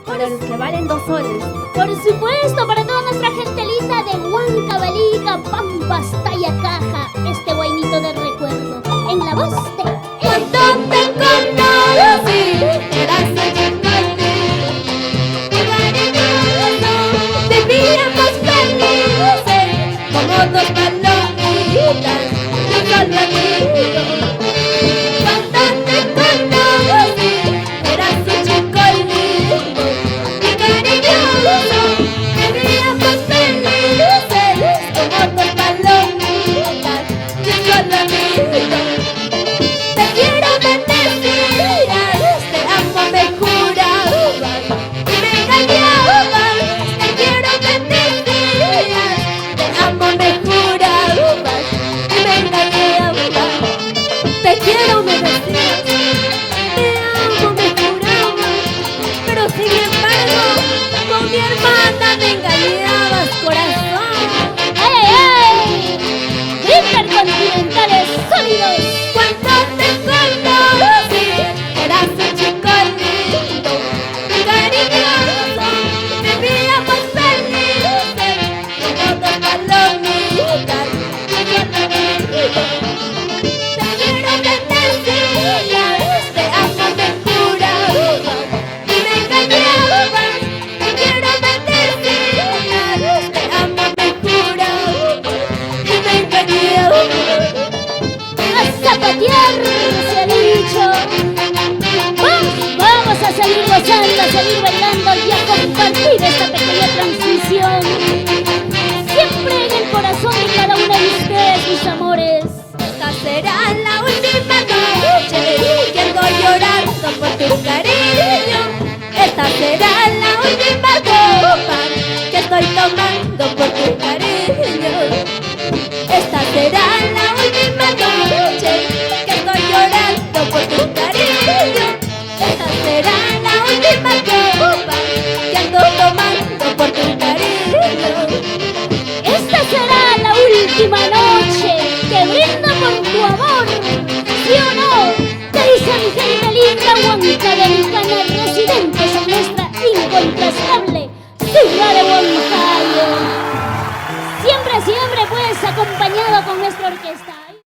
Para los que valen 2 soles. Por supuesto, para toda nuestra gente linda de Huancavelica, Pampas, Tayacaja, este guainito de recuerdo, en la voz de... Cuando te conocí, eras un chicote, y cariñoso, vivíamos felices, como dos palomitas, de un solo amigo. Cuando te conocí, eras un chico lindo, y cariñoso, vivíamos felices, como dos palomitas, de un solo amigo. Te quiero bendecir, te amo, me jurabas y me engañabas. Te quiero bendecir, te amo, me jurabas y me engañabas. Te quiero, me decías, te amo, me jurabas, pero sin embargo con mi hermana me engañabas, corazón. ¡Ey, ey! Intercontinentales sólidos. Cuando te conocí, eras un chico lindo y cariñoso, vivíamos felices, como dos palomitas, y un amigo. Te quiero bendecir, te amo, me jurabas y me engañabas. Te quiero bendecir, te amo, me jurabas y me engañabas. A zapatear, se ha dicho. Vamos a seguir gozando, a seguir bailando y a compartir esta pequeña transmisión. Siempre en el corazón de cada una de ustedes, mis amores. Esta será la última noche que ando llorando por tu cariño. Esta será la última copa que estoy tomando por